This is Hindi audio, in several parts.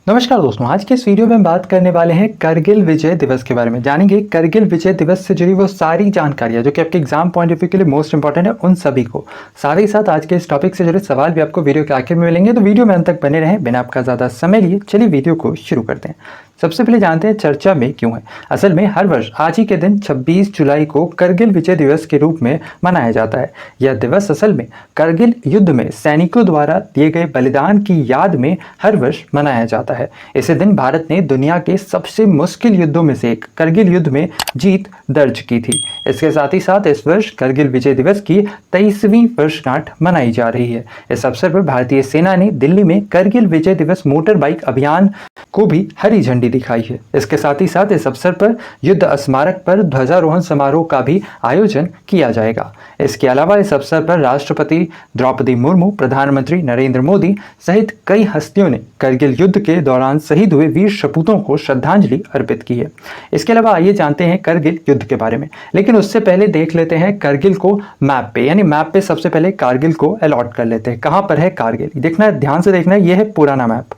नमस्कार दोस्तों, आज के इस वीडियो में हम बात करने वाले हैं करगिल विजय दिवस के बारे में। जानेंगे करगिल विजय दिवस से जुड़ी वो सारी जानकारियां जो कि आपके एग्जाम पॉइंट ऑफ व्यू के लिए मोस्ट इंपॉर्टेंट है, उन सभी को। साथ ही साथ आज के इस टॉपिक से जुड़े सवाल भी आपको वीडियो के आखिर में मिलेंगे, तो वीडियो में अंत तक बने रहें बिना आपका ज़्यादा समय लिए। चलिए वीडियो को शुरू करते हैं। सबसे पहले जानते हैं चर्चा में क्यों है। असल में हर वर्ष आज ही के दिन 26 जुलाई को करगिल विजय दिवस के रूप में मनाया जाता है। यह दिवस असल में करगिल युद्ध में सैनिकों द्वारा दिए गए बलिदान की याद में हर वर्ष मनाया जाता है। इसी दिन भारत ने दुनिया के सबसे मुश्किल युद्धों में से एक करगिल युद्ध में जीत दर्ज की थी। इसके साथ ही साथ इस वर्ष करगिल विजय दिवस की 23वीं वर्षगांठ मनाई जा रही है। इस अवसर पर भारतीय सेना ने दिल्ली में करगिल विजय दिवस मोटर बाइक अभियान को भी हरी झंडी दिखाई है। इसके साथ ही साथ इस अवसर पर युद्ध स्मारक पर ध्वजारोहण समारोह का भी आयोजन किया जाएगा। इसके अलावा इस अवसर पर राष्ट्रपति द्रौपदी मुर्मू, प्रधानमंत्री नरेंद्र मोदी सहित कई हस्तियों ने करगिल युद्ध के दौरान शहीद हुए वीर सपूतों को श्रद्धांजलि अर्पित की है। इसके अलावा आइए जानते हैं करगिल युद्ध के बारे में, लेकिन उससे पहले देख लेते हैं करगिल को मैप पे, यानी मैप पे सबसे पहले कारगिल को अलॉट कर लेते हैं। कहाँ पर है कारगिल, देखना है, ध्यान से देखना है। यह है पुराना मैप,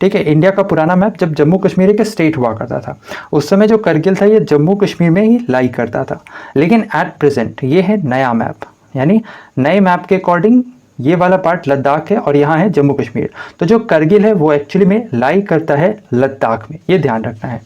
ठीक है, इंडिया का पुराना मैप। जब जम्मू कश्मीर एक स्टेट हुआ करता था उस समय जो करगिल था ये जम्मू कश्मीर में ही लाई करता था। लेकिन एट प्रेजेंट ये है नया मैप, यानी नए मैप के अकॉर्डिंग ये वाला पार्ट लद्दाख है और यहाँ है जम्मू कश्मीर। तो जो करगिल है वो एक्चुअली में लाई करता है लद्दाख में, ये ध्यान रखना है।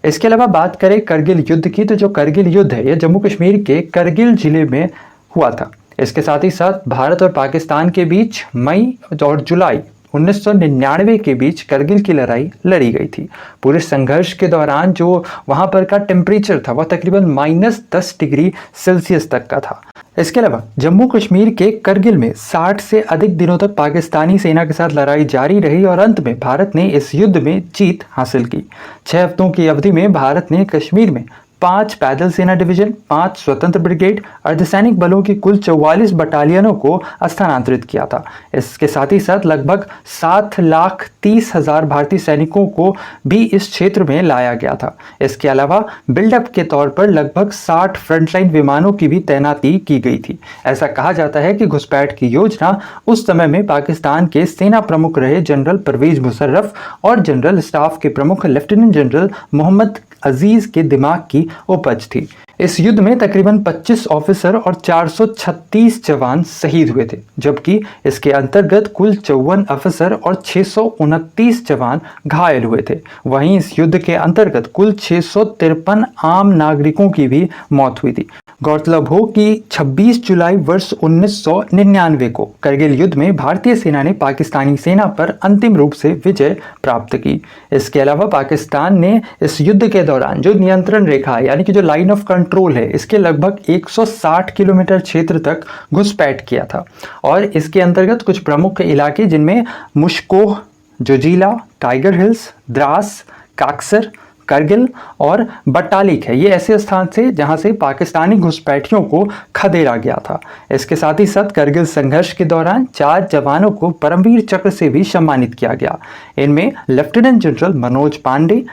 इसके अलावा बात करें करगिल युद्ध की, तो जो करगिल युद्ध है ये जम्मू कश्मीर के करगिल जिले में हुआ था। इसके साथ ही साथ भारत और पाकिस्तान के बीच मई और जुलाई 1999 के बीच करगिल की लड़ाई लड़ी गई थी। पूरे संघर्ष के दौरान जो वहां पर का टेम्परेचर था वह तकरीबन -10 डिग्री सेल्सियस तक का था। इसके अलावा जम्मू कश्मीर के करगिल में 60 से अधिक दिनों तक पाकिस्तानी सेना के साथ लड़ाई जारी रही और अंत में भारत ने इस युद्ध में जीत हासिल की। 6 हफ्तों की अवधि में भारत ने कश्मीर में 5 पैदल सेना डिवीजन, 5 स्वतंत्र ब्रिगेड, अर्धसैनिक बलों की कुल 44 बटालियनों को स्थानांतरित किया था। इसके साथ ही साथ लगभग 7,30,000 भारतीय सैनिकों को भी इस क्षेत्र में लाया गया था। इसके अलावा बिल्डअप के तौर पर लगभग 60 फ्रंटलाइन विमानों की भी तैनाती की गई थी। ऐसा कहा जाता है कि घुसपैठ की योजना उस समय में पाकिस्तान के सेना प्रमुख रहे जनरल परवेज मुशर्रफ और जनरल स्टाफ के प्रमुख लेफ्टिनेंट जनरल मोहम्मद अजीज के दिमाग की उपज थी। इस युद्ध में तकरीबन 25 ऑफिसर और 436 जवान शहीद हुए थे, जबकि इसके अंतर्गत कुल 54 ऑफिसर और 629 जवान घायल हुए थे। वहीं इस युद्ध के अंतर्गत कुल 653 आम नागरिकों की भी मौत हुई थी। गौरतलब हो कि 26 जुलाई वर्ष 1999 को करगिल युद्ध में भारतीय सेना ने पाकिस्तानी सेना पर अंतिम रूप से विजय प्राप्त की। इसके अलावा पाकिस्तान ने इस युद्ध के दौरान जो नियंत्रण रेखा है, यानी कि जो लाइन ऑफ कंट्रोल है, इसके लगभग 160 किलोमीटर क्षेत्र तक घुसपैठ किया था। और इसके अंतर्गत कुछ प्रमुख इलाके जिनमें मुश्कोह, जोजिला, टाइगर हिल्स, द्रास, काक्सर, करगिल और बटालिक है, ये ऐसे स्थान थे जहां से पाकिस्तानी घुसपैठियों को खदेड़ा गया था। इसके साथ ही साथ करगिल संघर्ष के दौरान 4 जवानों को परमवीर चक्र से भी सम्मानित किया गया। इनमें lieutenant general Manoj Pande,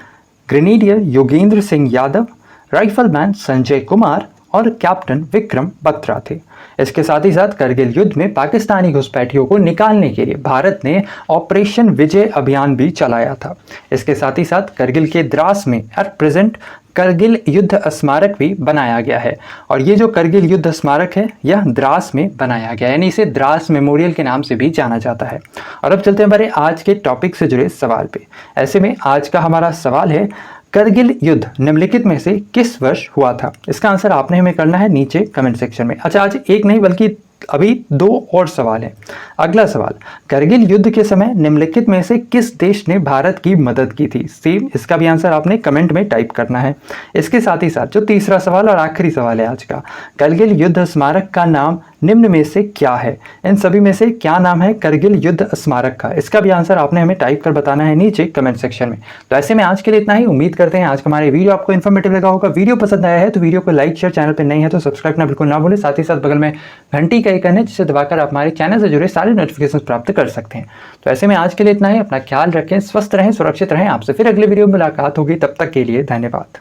grenadier Yogendra Singh Yadav, rifleman Sanjay Kumar और कैप्टन विक्रम बत्रा थे। इसके साथ ही साथ करगिल युद्ध में पाकिस्तानी घुसपैठियों को निकालने के लिए भारत ने ऑपरेशन विजय अभियान भी चलाया था। इसके साथ ही साथ करगिल के द्रास में एट प्रेजेंट करगिल युद्ध स्मारक भी बनाया गया है। और ये जो करगिल युद्ध स्मारक है यह द्रास में बनाया गया है, यानी इसे द्रास मेमोरियल के नाम से भी जाना जाता है। और अब चलते हैं हमारे आज के टॉपिक से जुड़े सवाल पे। ऐसे में आज का हमारा सवाल है, करगिल युद्ध निम्नलिखित में से किस वर्ष हुआ था? इसका आंसर आपने हमें करना है नीचे कमेंट सेक्शन में। अच्छा, आज एक नहीं बल्कि अभी 2 और सवाल हैं। अगला सवाल, करगिल युद्ध के समय निम्नलिखित में से किस देश ने भारत की मदद की थी? सेम इसका भी आंसर आपने कमेंट में टाइप करना है। इसके साथ ही साथ जो तीसरा सवाल और आखिरी सवाल है आज का, करगिल युद्ध स्मारक का नाम निम्न में से क्या है? इन सभी में से क्या नाम है करगिल युद्ध स्मारक का? इसका भी आंसर आपने हमें टाइप कर बताना है नीचे कमेंट सेक्शन में। तो ऐसे में आज के लिए इतना ही। उम्मीद करते हैं आज का हमारा वीडियो आपको इन्फॉर्मेटिव लगा होगा। वीडियो पसंद आया है तो वीडियो को लाइक शेयर, चैनल पर नहीं है तो सब्सक्राइब करना बिल्कुल ना भूलें। साथ ही साथ बगल में घंटी का आइकन है जिसे दबाकर आप हमारे चैनल से जुड़े सारे नोटिफिकेशन प्राप्त कर सकते हैं। तो ऐसे में आज के लिए इतना ही। अपना ख्याल रखें, स्वस्थ रहें, सुरक्षित रहें। आपसे फिर अगले वीडियो में मुलाकात होगी। तब तक के लिए धन्यवाद।